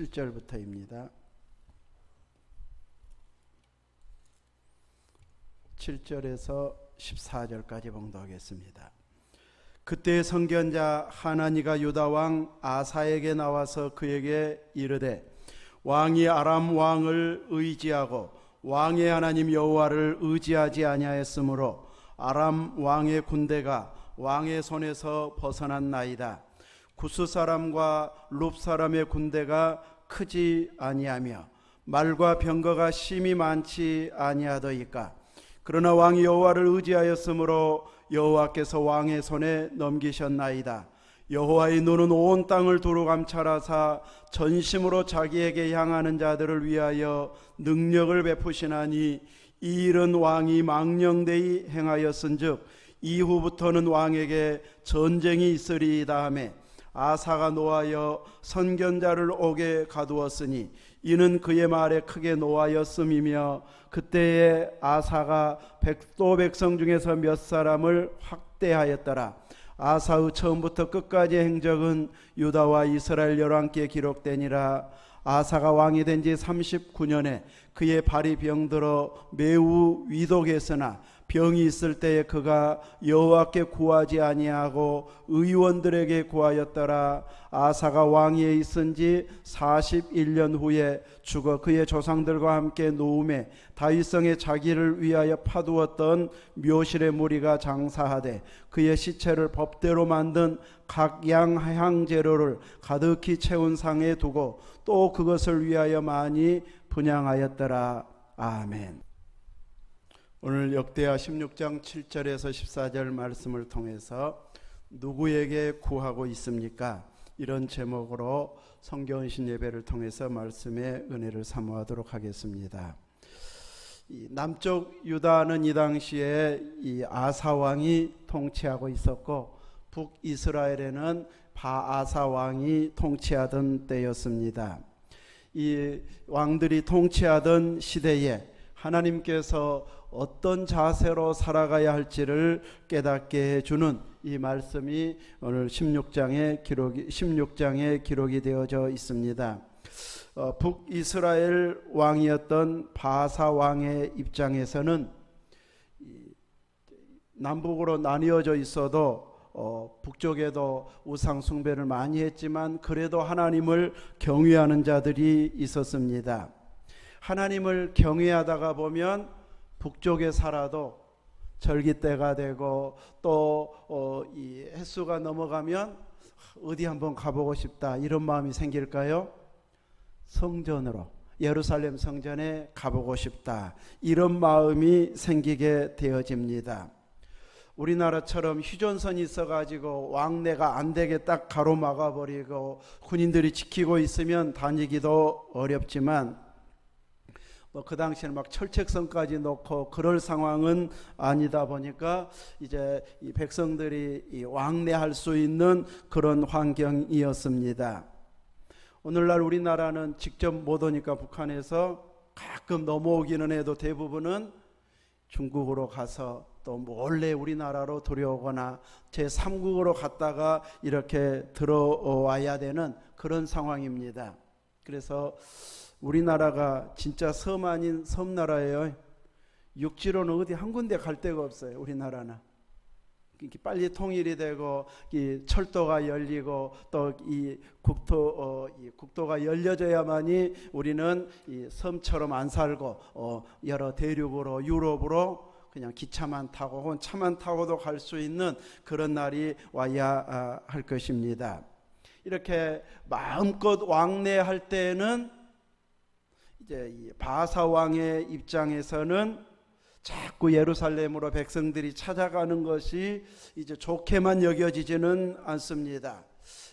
7절부터입니다. 7절에서 14절까지 봉독하겠습니다. 그때 선견자 하나니가 유다 왕 아사에게 나와서 그에게 이르되 왕이 아람 왕을 의지하고 왕의 하나님 여호와를 의지하지 아니하였으므로 아람 왕의 군대가 왕의 손에서 벗어났나이다. 구스 사람과 룹 사람의 군대가 크지 아니하며 말과 병거가 심히 많지 아니하더이까. 그러나 왕이 여호와를 의지하였으므로 여호와께서 왕의 손에 넘기셨나이다. 여호와의 눈은 온 땅을 두루 감찰하사 전심으로 자기에게 향하는 자들을 위하여 능력을 베푸시나니 이 일은 왕이 망령되이 행하였은즉 이후부터는 왕에게 전쟁이 있으리이다 하매 아사가 노하여 선견자를 옥에 가두었으니 이는 그의 말에 크게 노하였음이며 그때에 아사가 백도 백성 중에서 몇 사람을 확대하였더라. 아사의 처음부터 끝까지 행적은 유다와 이스라엘 열왕기에 기록되니라. 아사가 왕이 된 지 39년에 그의 발이 병들어 매우 위독했으나 병이 있을 때에 그가 여호와께 구하지 아니하고 의원들에게 구하였더라. 아사가 왕위에 있은 지 41년 후에 죽어 그의 조상들과 함께 노음에 다윗성에 자기를 위하여 파두었던 묘실의 무리가 장사하되 그의 시체를 법대로 만든 각 양 향재료를 가득히 채운 상에 두고 또 그것을 위하여 많이 분향하였더라. 아멘. 오늘 역대하 16장 7절에서 14절 말씀을 통해서 누구에게 구하고 있습니까? 이런 제목으로 성경신 예배를 통해서 말씀의 은혜를 사모하도록 하겠습니다. 남쪽 유다는 이 당시에 이 아사 왕이 통치하고 있었고 북이스라엘에는 바아사 왕이 통치하던 때였습니다. 이 왕들이 통치하던 시대에 하나님께서 어떤 자세로 살아가야 할지를 깨닫게 해주는 이 말씀이 오늘 16장에 기록이 되어져 있습니다. 북이스라엘 왕이었던 바사 왕의 입장에서는 남북으로 나뉘어져 있어도 북쪽에도 우상 숭배를 많이 했지만 그래도 하나님을 경외하는 자들이 있었습니다. 하나님을 경외하다가 보면 북쪽에 살아도 절기때가 되고 또 이 햇수가 넘어가면 어디 한번 가보고 싶다 이런 마음이 생길까요? 성전으로 예루살렘 성전에 가보고 싶다 이런 마음이 생기게 되어집니다. 우리나라처럼 휴전선이 있어가지고 왕래가 안 되게 딱 가로막아버리고 군인들이 지키고 있으면 다니기도 어렵지만 그 당시에는 막 철책선까지 놓고 그럴 상황은 아니다 보니까 이제 이 백성들이 이 왕래할 수 있는 그런 환경이었습니다. 오늘날 우리나라는 직접 못 오니까 북한에서 가끔 넘어오기는 해도 대부분은 중국으로 가서 또 몰래 우리나라로 들여오거나 제3국으로 갔다가 이렇게 들어와야 되는 그런 상황입니다. 그래서 우리나라가 진짜 섬 아닌 섬나라예요. 육지로는 어디 한 군데 갈 데가 없어요. 우리나라는 빨리 통일이 되고 이 철도가 열리고 또 이 국토가 열려져야만이 우리는 이 섬처럼 안 살고 여러 대륙으로 유럽으로 그냥 기차만 타고 혹은 차만 타고도 갈 수 있는 그런 날이 와야 할 것입니다. 이렇게 마음껏 왕래할 때는 이제 이 바사 왕의 입장에서는 자꾸 예루살렘으로 백성들이 찾아가는 것이 이제 좋게만 여겨지지는 않습니다.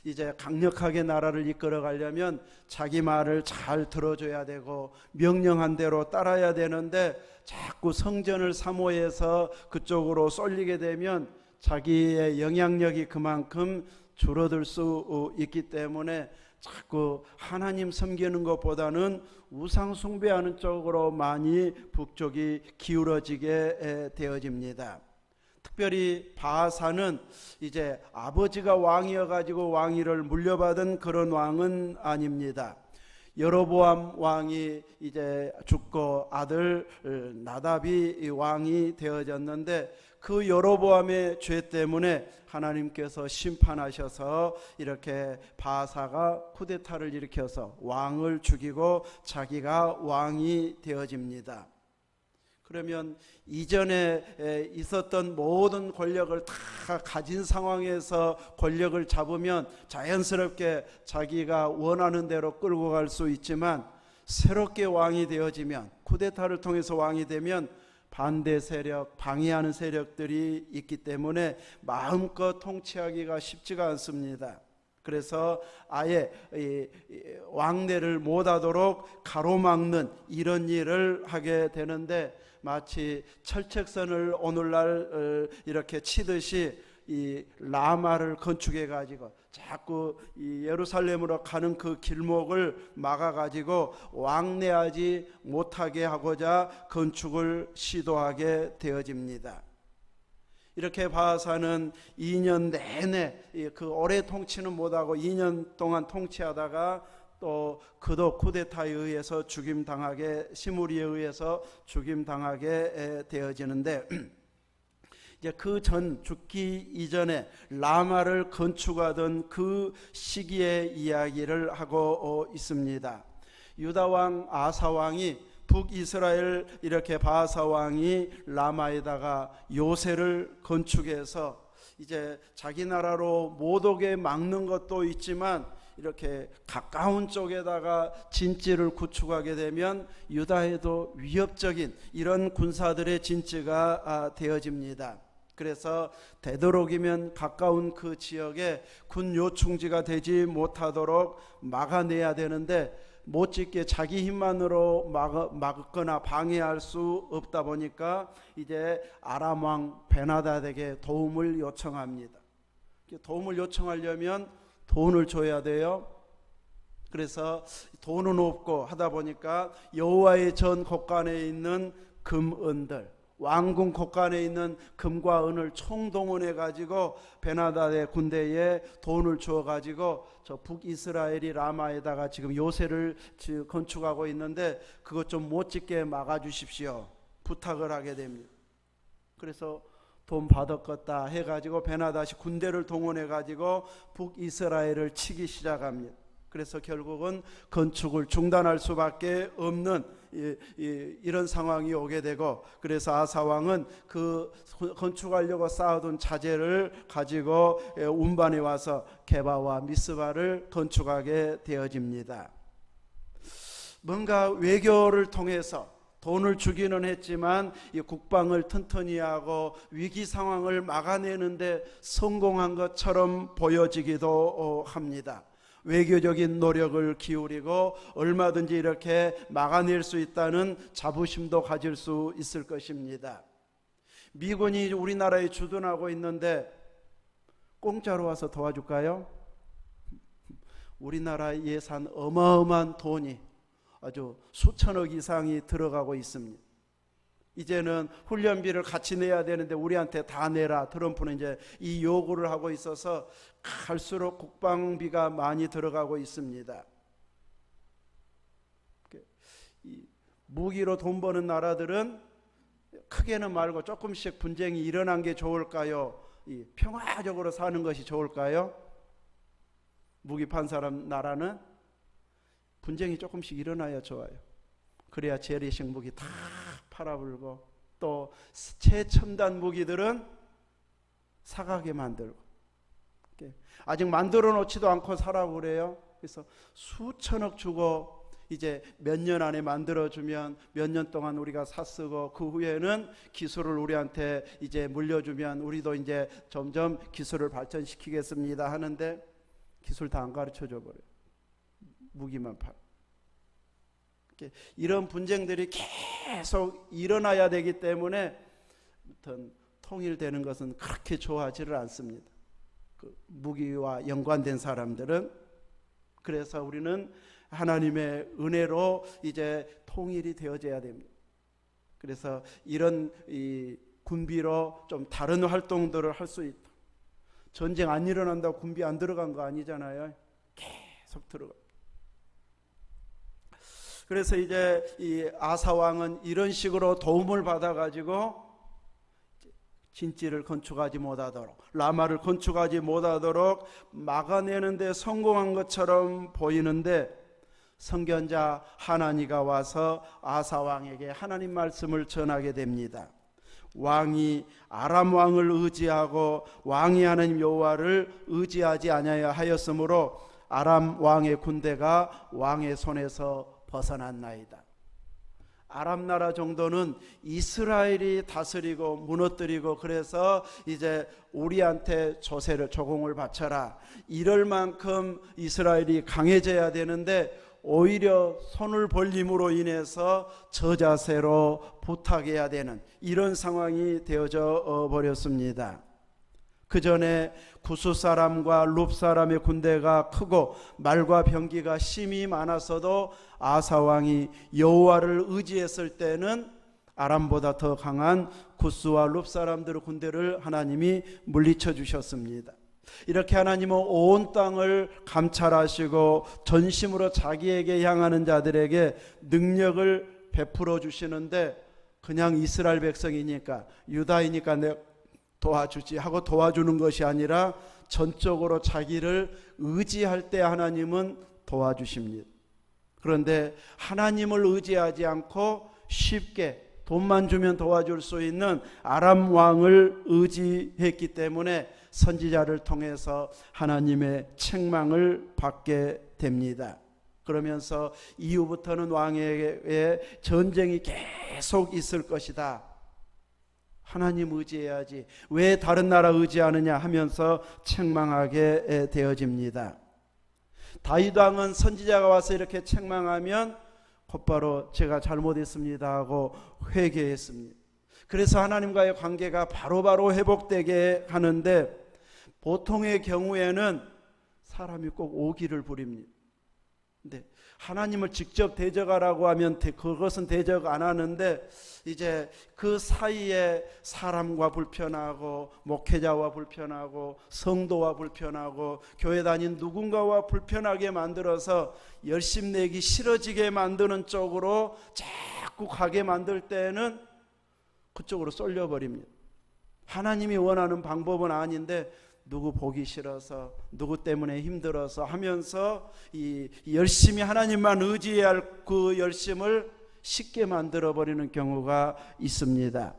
이제 강력하게 나라를 이끌어 가려면 자기 말을 잘 들어줘야 되고 명령한 대로 따라야 되는데 자꾸 성전을 사모해서 그쪽으로 쏠리게 되면 자기의 영향력이 그만큼 줄어들 수 있기 때문에 자꾸 하나님 섬기는 것보다는 우상 숭배하는 쪽으로 많이 북쪽이 기울어지게 되어집니다. 특별히 바하사는 이제 아버지가 왕이어가지고 왕위를 물려받은 그런 왕은 아닙니다. 여로보암 왕이 이제 죽고 아들 나답이 왕이 되어졌는데, 그 여로보암의 죄 때문에 하나님께서 심판하셔서 이렇게 바사가 쿠데타를 일으켜서 왕을 죽이고 자기가 왕이 되어집니다. 그러면 이전에 있었던 모든 권력을 다 가진 상황에서 권력을 잡으면 자연스럽게 자기가 원하는 대로 끌고 갈 수 있지만, 새롭게 왕이 되어지면, 쿠데타를 통해서 왕이 되면 반대 세력, 방해하는 세력들이 있기 때문에 마음껏 통치하기가 쉽지가 않습니다. 그래서 아예 왕래를 못하도록 가로막는 이런 일을 하게 되는데, 마치 철책선을 오늘날 이렇게 치듯이 이 라마를 건축해 가지고 자꾸 이 예루살렘으로 가는 그 길목을 막아 가지고 왕래하지 못하게 하고자 건축을 시도하게 되어집니다. 이렇게 바사는 2년 내내 그 오래 통치는 못하고 2년 동안 통치하다가 또 그도 쿠데타에 의해서 죽임당하게, 시므리에 의해서 죽임당하게 되어지는데, 이제 그 전 죽기 이전에 라마를 건축하던 그 시기의 이야기를 하고 있습니다. 유다 왕 아사 왕이 북이스라엘 이렇게 바사 왕이 라마에다가 요새를 건축해서 이제 자기 나라로 못 오게 막는 것도 있지만, 이렇게 가까운 쪽에다가 진지를 구축하게 되면 유다에도 위협적인 이런 군사들의 진지가 되어집니다. 그래서 되도록이면 가까운 그 지역에 군 요충지가 되지 못하도록 막아내야 되는데, 못짓게 자기 힘만으로 막거나 방해할 수 없다 보니까 이제 아람 왕 베나닷에게 도움을 요청합니다. 도움을 요청하려면 돈을 줘야 돼요. 그래서 돈은 없고 하다 보니까 여호와의 전 곳간에 있는 금은들, 왕궁 곳간에 있는 금과 은을 총동원해 가지고 베나닷의 군대에 돈을 주어 가지고 저 북이스라엘이 라마에다가 지금 요새를 건축하고 있는데 그것 좀 못 짓게 막아 주십시오, 부탁을 하게 됩니다. 그래서 돈 받았겠다 해가지고 베나닷이 군대를 동원해가지고 북이스라엘을 치기 시작합니다. 그래서 결국은 건축을 중단할 수밖에 없는 이런 상황이 오게 되고, 그래서 아사왕은 그 건축하려고 쌓아둔 자재를 가지고 운반해 와서 게바와 미스바를 건축하게 되어집니다. 뭔가 외교를 통해서 돈을 주기는 했지만 이 국방을 튼튼히 하고 위기 상황을 막아내는데 성공한 것처럼 보여지기도 합니다. 외교적인 노력을 기울이고 얼마든지 이렇게 막아낼 수 있다는 자부심도 가질 수 있을 것입니다. 미군이 우리나라에 주둔하고 있는데 공짜로 와서 도와줄까요? 우리나라 예산 어마어마한 돈이 아주 수천억 이상이 들어가고 있습니다. 이제는 훈련비를 같이 내야 되는데 우리한테 다 내라, 트럼프는 이제 이 요구를 하고 있어서 갈수록 국방비가 많이 들어가고 있습니다. 무기로 돈 버는 나라들은 크게는 말고 조금씩 분쟁이 일어난 게 좋을까요? 평화적으로 사는 것이 좋을까요? 무기 판 사람 나라는 분쟁이 조금씩 일어나야 좋아요. 그래야 재래식 무기 다 팔아불고, 또 최첨단 무기들은 사가게 만들고, 아직 만들어 놓지도 않고 사라고 그래요. 그래서 수천억 주고 이제 몇 년 안에 만들어주면 몇 년 동안 우리가 사쓰고, 그 후에는 기술을 우리한테 이제 물려주면 우리도 이제 점점 기술을 발전시키겠습니다 하는데 기술 다 안 가르쳐줘 버려요. 무기만 팔. 이런 분쟁들이 계속 일어나야 되기 때문에 통일되는 것은 그렇게 좋아하지를 않습니다. 그 무기와 연관된 사람들은. 그래서 우리는 하나님의 은혜로 이제 통일이 되어져야 됩니다. 그래서 이런 이 군비로 좀 다른 활동들을 할 수 있다. 전쟁 안 일어난다고 군비 안 들어간 거 아니잖아요. 계속 들어가. 그래서 이제 이 아사 왕은 이런 식으로 도움을 받아가지고 진지를 건축하지 못하도록, 라마를 건축하지 못하도록 막아내는 데 성공한 것처럼 보이는데, 선견자 하나니가 와서 아사 왕에게 하나님 말씀을 전하게 됩니다. 왕이 아람 왕을 의지하고 왕이 하나님 여호와를 의지하지 아니하여 하였으므로 아람 왕의 군대가 왕의 손에서 벗어났나이다. 아람 나라 정도는 이스라엘이 다스리고 무너뜨리고, 그래서 이제 우리한테 조공을 바쳐라, 이럴 만큼 이스라엘이 강해져야 되는데, 오히려 손을 벌림으로 인해서 저자세로 부탁해야 되는 이런 상황이 되어져 버렸습니다. 그 전에 구스 사람과 룹 사람의 군대가 크고 말과 병기가 심히 많았어도 아사 왕이 여호와를 의지했을 때는 아람보다 더 강한 구스와 룹 사람들의 군대를 하나님이 물리쳐 주셨습니다. 이렇게 하나님은 온 땅을 감찰하시고 전심으로 자기에게 향하는 자들에게 능력을 베풀어 주시는데, 그냥 이스라엘 백성이니까, 유다이니까 내가 도와주지 하고 도와주는 것이 아니라 전적으로 자기를 의지할 때 하나님은 도와주십니다. 그런데 하나님을 의지하지 않고 쉽게 돈만 주면 도와줄 수 있는 아람 왕을 의지했기 때문에 선지자를 통해서 하나님의 책망을 받게 됩니다. 그러면서 이후부터는 왕에게 전쟁이 계속 있을 것이다. 하나님 의지해야지 왜 다른 나라 의지하느냐 하면서 책망하게 되어집니다. 다윗 왕은 선지자가 와서 이렇게 책망하면 곧바로 제가 잘못했습니다 하고 회개했습니다. 그래서 하나님과의 관계가 바로바로 회복되게 하는데, 보통의 경우에는 사람이 꼭 오기를 부립니다. 근데 하나님을 직접 대적하라고 하면 그것은 대적 안 하는데, 이제 그 사이에 사람과 불편하고 목회자와 불편하고 성도와 불편하고 교회 다닌 누군가와 불편하게 만들어서 열심 내기 싫어지게 만드는 쪽으로 자꾸 가게 만들 때는 그쪽으로 쏠려버립니다. 하나님이 원하는 방법은 아닌데 누구 보기 싫어서, 누구 때문에 힘들어서 하면서 이 열심히 하나님만 의지해야 할 그 열심을 쉽게 만들어버리는 경우가 있습니다.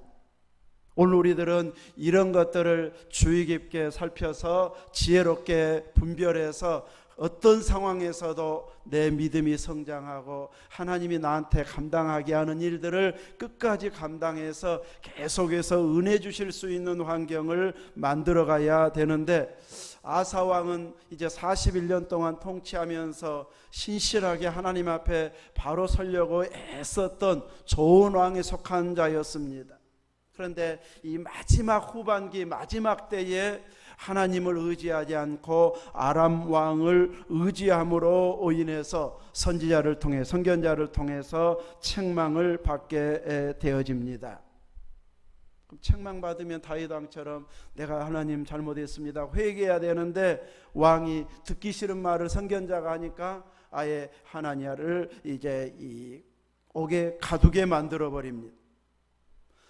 오늘 우리들은 이런 것들을 주의 깊게 살펴서 지혜롭게 분별해서 어떤 상황에서도 내 믿음이 성장하고 하나님이 나한테 감당하게 하는 일들을 끝까지 감당해서 계속해서 은혜 주실 수 있는 환경을 만들어 가야 되는데, 아사 왕은 이제 41년 동안 통치하면서 신실하게 하나님 앞에 바로 서려고 애썼던 좋은 왕에 속한 자였습니다. 그런데 이 마지막 후반기, 마지막 때에 하나님을 의지하지 않고 아람 왕을 의지함으로 인해서 선지자를 통해, 선견자를 통해서 책망을 받게 되어집니다. 책망받으면 다윗 왕처럼 내가 하나님 잘못했습니다 회개해야 되는데, 왕이 듣기 싫은 말을 선견자가 하니까 아예 하나니아를 이제 이 옥에 가두게 만들어 버립니다.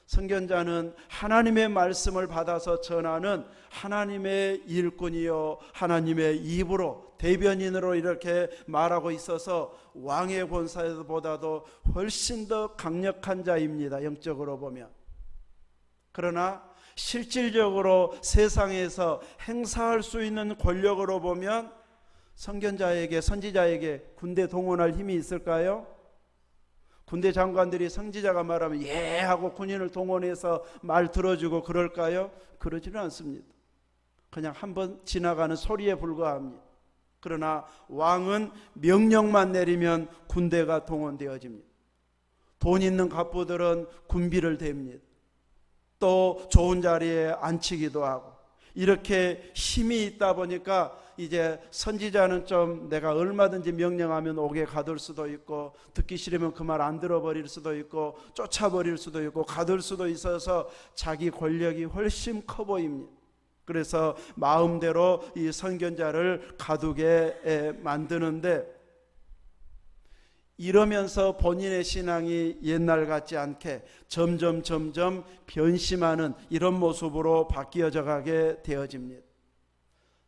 선견자는 하나님의 말씀을 받아서 전하는 하나님의 일꾼이요 하나님의 입으로 대변인으로 이렇게 말하고 있어서 왕의 권세보다도 훨씬 더 강력한 자입니다, 영적으로 보면. 그러나 실질적으로 세상에서 행사할 수 있는 권력으로 보면 선견자에게, 선지자에게 군대 동원할 힘이 있을까요? 군대 장관들이 선지자가 말하면 예 하고 군인을 동원해서 말 들어주고 그럴까요? 그러지는 않습니다. 그냥 한번 지나가는 소리에 불과합니다. 그러나 왕은 명령만 내리면 군대가 동원되어집니다. 돈 있는 갑부들은 군비를 댑니다. 또 좋은 자리에 앉히기도 하고, 이렇게 힘이 있다 보니까 이제 선지자는 좀 내가 얼마든지 명령하면 옥에 가둘 수도 있고, 듣기 싫으면 그 말 안 들어버릴 수도 있고, 쫓아버릴 수도 있고, 가둘 수도 있어서 자기 권력이 훨씬 커 보입니다. 그래서 마음대로 이 선견자를 가두게 만드는데, 이러면서 본인의 신앙이 옛날 같지 않게 점점 변심하는 이런 모습으로 바뀌어져 가게 되어집니다.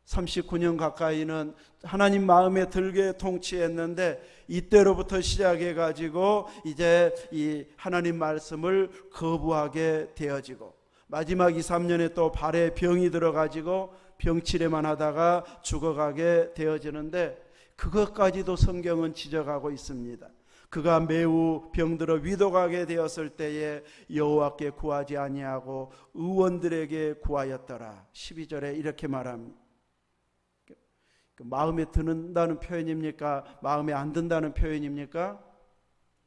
39년 가까이는 하나님 마음에 들게 통치했는데 이때로부터 시작해 가지고 이제 이 하나님 말씀을 거부하게 되어지고, 마지막 2, 3년에 또 발에 병이 들어가지고 병치레만 하다가 죽어가게 되어지는데, 그것까지도 성경은 지적하고 있습니다. 그가 매우 병들어 위독하게 되었을 때에 여호와께 구하지 아니하고 의원들에게 구하였더라. 12절에 이렇게 말합니다. 마음에 드는다는 표현입니까? 마음에 안 든다는 표현입니까?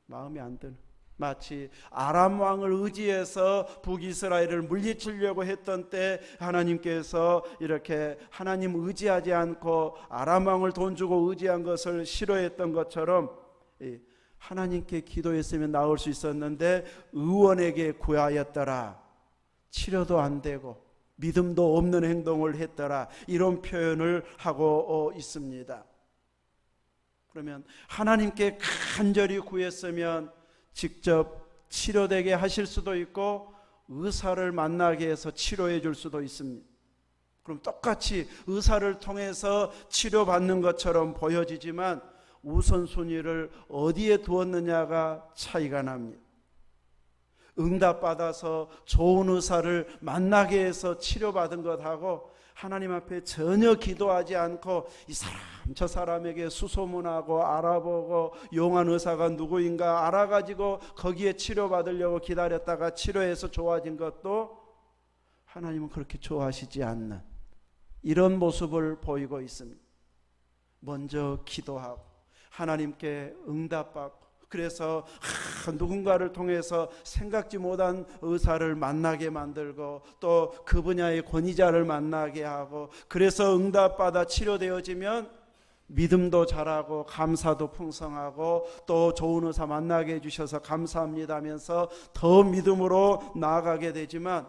마음에 안 드는, 마치 아람 왕을 의지해서 북이스라엘을 물리치려고 했던 때 하나님께서 이렇게 하나님 의지하지 않고 아람 왕을 돈 주고 의지한 것을 싫어했던 것처럼 하나님께 기도했으면 나을 수 있었는데 의원에게 구하였더라. 치료도 안 되고 믿음도 없는 행동을 했더라. 이런 표현을 하고 있습니다. 그러면 하나님께 간절히 구했으면 직접 치료되게 하실 수도 있고 의사를 만나게 해서 치료해 줄 수도 있습니다. 그럼 똑같이 의사를 통해서 치료받는 것처럼 보여지지만 우선순위를 어디에 두었느냐가 차이가 납니다. 응답받아서 좋은 의사를 만나게 해서 치료받은 것하고 하나님 앞에 전혀 기도하지 않고 이 사람 저 사람에게 수소문하고 알아보고 용한 의사가 누구인가 알아가지고 거기에 치료받으려고 기다렸다가 치료해서 좋아진 것도 하나님은 그렇게 좋아하시지 않는 이런 모습을 보이고 있습니다. 먼저 기도하고 하나님께 응답받고, 그래서 누군가를 통해서 생각지 못한 의사를 만나게 만들고 또 그 분야의 권위자를 만나게 하고, 그래서 응답받아 치료되어지면 믿음도 자라고 감사도 풍성하고 또 좋은 의사 만나게 해주셔서 감사합니다 하면서 더 믿음으로 나아가게 되지만,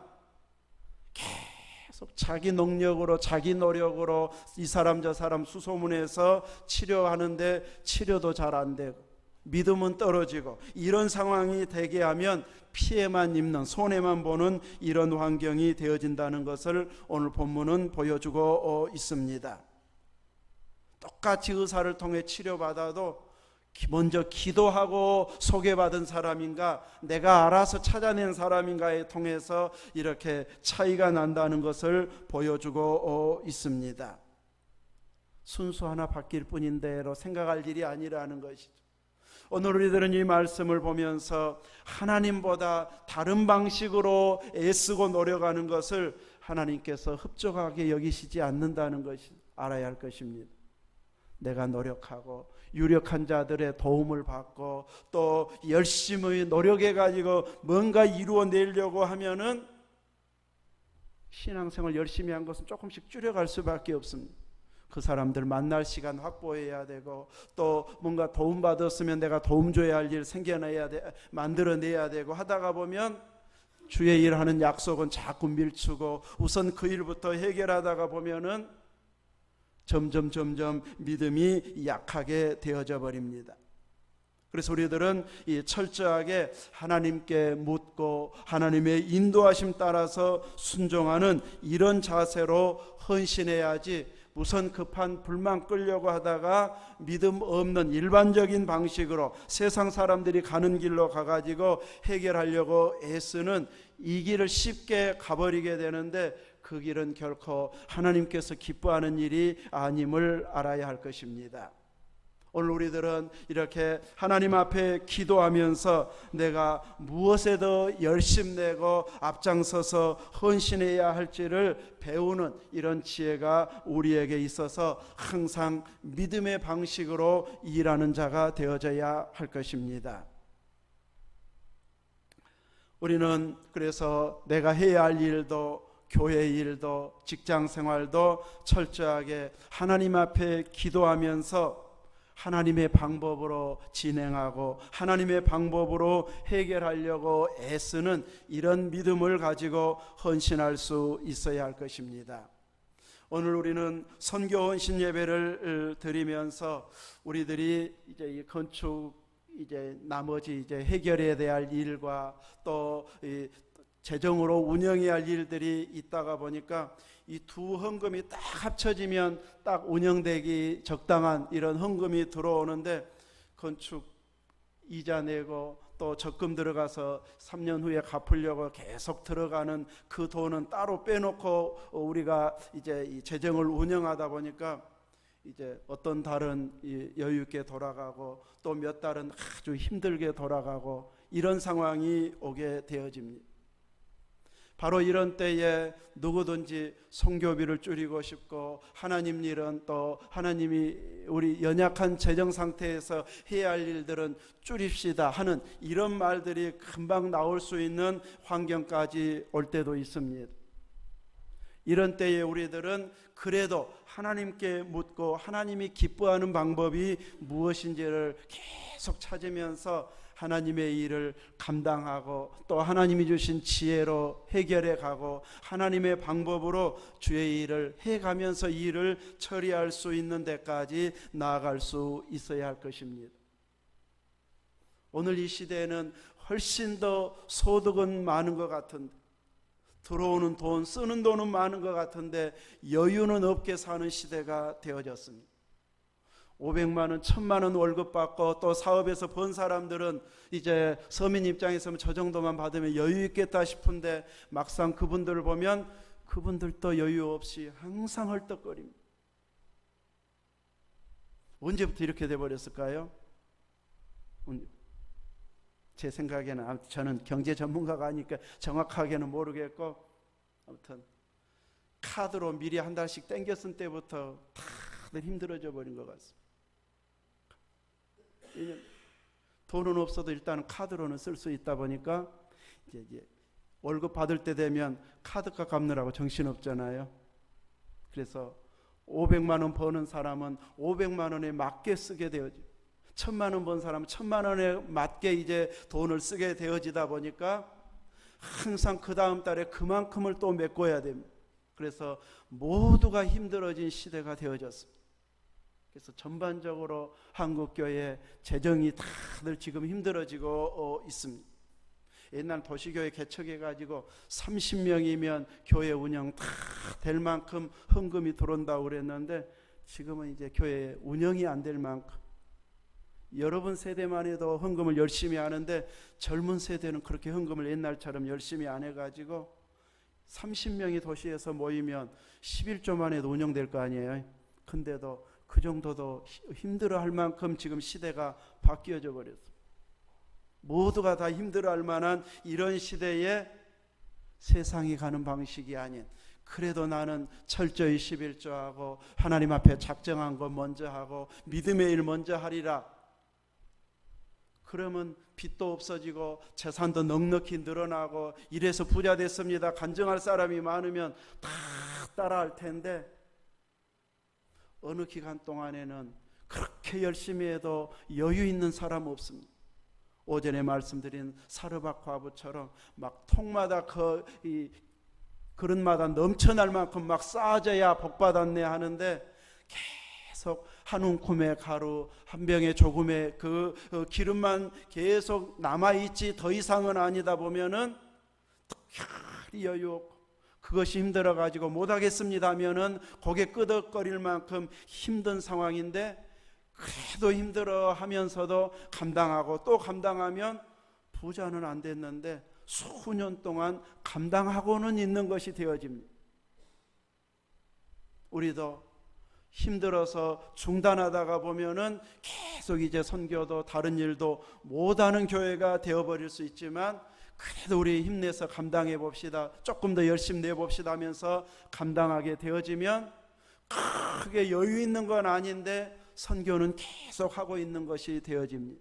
계속 자기 능력으로 자기 노력으로 이 사람 저 사람 수소문해서 치료하는데 치료도 잘 안 되고 믿음은 떨어지고, 이런 상황이 되게 하면 피해만 입는, 손해만 보는 이런 환경이 되어진다는 것을 오늘 본문은 보여주고 있습니다. 똑같이 의사를 통해 치료받아도 먼저 기도하고 소개받은 사람인가 내가 알아서 찾아낸 사람인가에 통해서 이렇게 차이가 난다는 것을 보여주고 있습니다. 순수 하나 바뀔 뿐인데로 생각할 일이 아니라는 것이죠. 오늘 우리들은 이 말씀을 보면서 하나님보다 다른 방식으로 애쓰고 노력하는 것을 하나님께서 흡족하게 여기시지 않는다는 것을 알아야 할 것입니다. 내가 노력하고 유력한 자들의 도움을 받고 또 열심히 노력해 가지고 뭔가 이루어내려고 하면은 신앙생활 열심히 한 것은 조금씩 줄여갈 수밖에 없습니다. 그 사람들 만날 시간 확보해야 되고 또 뭔가 도움 받았으면 내가 도움 줘야 할 일 생겨내야 돼, 만들어내야 되고 하다가 보면 주의 일하는 약속은 자꾸 밀치고 우선 그 일부터 해결하다가 보면은 점점 믿음이 약하게 되어져 버립니다. 그래서 우리들은 이 철저하게 하나님께 묻고 하나님의 인도하심 따라서 순종하는 이런 자세로 헌신해야지, 우선 급한 불만 끌려고 하다가 믿음 없는 일반적인 방식으로 세상 사람들이 가는 길로 가가지고 해결하려고 애쓰는 이 길을 쉽게 가버리게 되는데 그 길은 결코 하나님께서 기뻐하는 일이 아님을 알아야 할 것입니다. 오늘 우리들은 이렇게 하나님 앞에 기도하면서 내가 무엇에 더 열심내고 앞장서서 헌신해야 할지를 배우는 이런 지혜가 우리에게 있어서 항상 믿음의 방식으로 일하는 자가 되어져야 할 것입니다. 우리는 그래서 내가 해야 할 일도 교회 일도 직장 생활도 철저하게 하나님 앞에 기도하면서 하나님의 방법으로 진행하고 하나님의 방법으로 해결하려고 애쓰는 이런 믿음을 가지고 헌신할 수 있어야 할 것입니다. 오늘 우리는 선교 헌신 예배를 드리면서 우리들이 이제 이 건축 이제 나머지 이제 해결해야 될 일과 또 재정으로 운영해야 할 일들이 있다가 보니까 이 두 헌금이 딱 합쳐지면 딱 운영되기 적당한 이런 헌금이 들어오는데, 건축 이자 내고 또 적금 들어가서 3년 후에 갚으려고 계속 들어가는 그 돈은 따로 빼놓고 우리가 이제 이 재정을 운영하다 보니까 이제 어떤 달은 여유 있게 돌아가고 또 몇 달은 아주 힘들게 돌아가고 이런 상황이 오게 되어집니다. 바로 이런 때에 누구든지 선교비를 줄이고 싶고 하나님 일은 또 하나님이 우리 연약한 재정 상태에서 해야 할 일들은 줄입시다 하는 이런 말들이 금방 나올 수 있는 환경까지 올 때도 있습니다. 이런 때에 우리들은 그래도 하나님께 묻고 하나님이 기뻐하는 방법이 무엇인지를 계속 찾으면서 하나님의 일을 감당하고 또 하나님이 주신 지혜로 해결해 가고 하나님의 방법으로 주의 일을 해가면서 일을 처리할 수 있는 데까지 나아갈 수 있어야 할 것입니다. 오늘 이 시대에는 훨씬 더 소득은 많은 것 같은데, 들어오는 돈, 쓰는 돈은 많은 것 같은데 여유는 없게 사는 시대가 되어졌습니다. 500만 원, 1000만 원 월급 받고 또 사업에서 번 사람들은 이제 서민 입장에서는 저 정도만 받으면 여유 있겠다 싶은데 막상 그분들을 보면 그분들도 여유 없이 항상 헐떡거립니다. 언제부터 이렇게 돼버렸을까요? 제 생각에는, 저는 경제 전문가가 아니니까 정확하게는 모르겠고, 아무튼 카드로 미리 한 달씩 땡겨 쓴 때부터 다들 힘들어져 버린 것 같습니다. 돈은 없어도 일단은 카드로는 쓸 수 있다 보니까 이제 월급 받을 때 되면 카드값 갚느라고 정신없잖아요. 그래서 500만 원 버는 사람은 500만 원에 맞게 쓰게 되어져. 1000만 원 번 사람은 1000만 원에 맞게 이제 돈을 쓰게 되어지다 보니까 항상 그 다음 달에 그만큼을 또 메꿔야 됩니다. 그래서 모두가 힘들어진 시대가 되어졌습니다. 그래서 전반적으로 한국교회 재정이 다들 지금 힘들어지고 있습니다. 옛날 도시교회 개척해가지고 30명이면 교회 운영 다 될 만큼 헌금이 들어온다고 그랬는데 지금은 이제 교회 운영이 안 될 만큼, 여러분 세대만 해도 헌금을 열심히 하는데 젊은 세대는 그렇게 헌금을 옛날처럼 열심히 안 해가지고 30명이 도시에서 모이면 11조만 해도 운영될 거 아니에요. 근데도 그 정도도 힘들어할 만큼 지금 시대가 바뀌어져 버렸어요. 모두가 다 힘들어할 만한 이런 시대에 세상이 가는 방식이 아닌, 그래도 나는 철저히 11조하고 하나님 앞에 작정한 것 먼저 하고 믿음의 일 먼저 하리라. 그러면 빚도 없어지고 재산도 넉넉히 늘어나고 이래서 부자 됐습니다 간증할 사람이 많으면 다 따라할 텐데, 어느 기간 동안에는 그렇게 열심히 해도 여유 있는 사람 없습니다. 오전에 말씀드린 사르밧 과부처럼 막 통마다 그릇마다 넘쳐날 만큼 막 쌓아져야 복받았네 하는데 계속 한 움큼의 가루, 한 병의 조금의 그 기름만 계속 남아있지 더 이상은 아니다 보면은 특별히 여유 없고, 그것이 힘들어가지고 못하겠습니다 하면은 고개 끄덕거릴 만큼 힘든 상황인데, 그래도 힘들어 하면서도 감당하고 또 감당하면 부자는 안 됐는데 수년 동안 감당하고는 있는 것이 되어집니다. 우리도 힘들어서 중단하다가 보면은 계속 이제 선교도 다른 일도 못하는 교회가 되어버릴 수 있지만, 그래도 우리 힘내서 감당해 봅시다, 조금 더 열심히 내봅시다 하면서 감당하게 되어지면 크게 여유 있는 건 아닌데 선교는 계속 하고 있는 것이 되어집니다.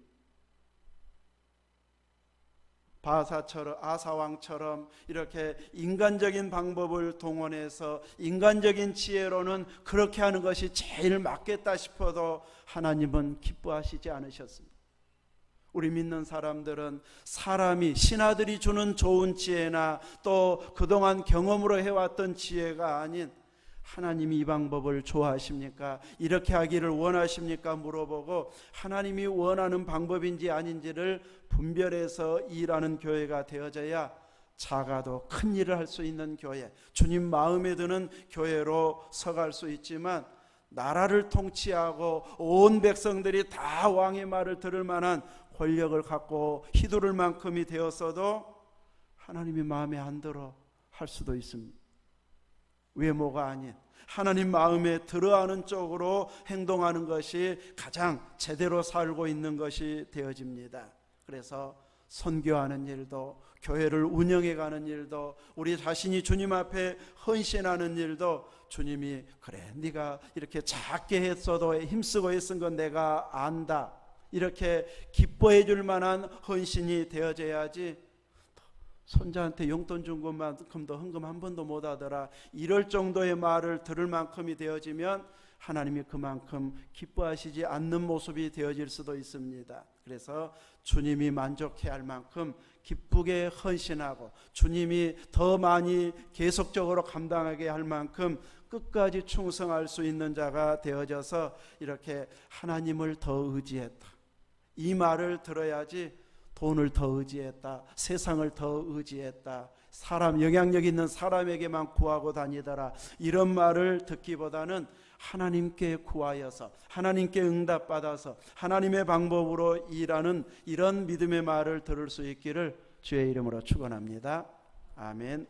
바사처럼, 아사왕처럼 이렇게 인간적인 방법을 동원해서 인간적인 지혜로는 그렇게 하는 것이 제일 맞겠다 싶어도 하나님은 기뻐하시지 않으셨습니다. 우리 믿는 사람들은 사람이, 신하들이 주는 좋은 지혜나 또 그동안 경험으로 해왔던 지혜가 아닌 하나님이 이 방법을 좋아하십니까? 이렇게 하기를 원하십니까? 물어보고 하나님이 원하는 방법인지 아닌지를 분별해서 일하는 교회가 되어져야 작아도 큰 일을 할 수 있는 교회, 주님 마음에 드는 교회로 서갈 수 있지만, 나라를 통치하고 온 백성들이 다 왕의 말을 들을 만한 권력을 갖고 휘두를 만큼이 되었어도 하나님이 마음에 안 들어 할 수도 있습니다. 외모가 아닌 하나님 마음에 들어하는 쪽으로 행동하는 것이 가장 제대로 살고 있는 것이 되어집니다. 그래서 선교하는 일도, 교회를 운영해가는 일도, 우리 자신이 주님 앞에 헌신하는 일도 주님이 그래 네가 이렇게 작게 했어도 힘쓰고 애쓴 건 내가 안다, 이렇게 기뻐해 줄 만한 헌신이 되어져야지, 손자한테 용돈 준 것만큼도 헌금 한 번도 못 하더라, 이럴 정도의 말을 들을 만큼이 되어지면 하나님이 그만큼 기뻐하시지 않는 모습이 되어질 수도 있습니다. 그래서 주님이 만족해야 할 만큼 기쁘게 헌신하고 주님이 더 많이 계속적으로 감당하게 할 만큼 끝까지 충성할 수 있는 자가 되어져서 이렇게 하나님을 더 의지했다, 이 말을 들어야지 돈을 더 의지했다, 세상을 더 의지했다, 사람, 영향력 있는 사람에게만 구하고 다니더라, 이런 말을 듣기보다는 하나님께 구하여서 하나님께 응답받아서 하나님의 방법으로 일하는 이런 믿음의 말을 들을 수 있기를 주의 이름으로 축원합니다. 아멘.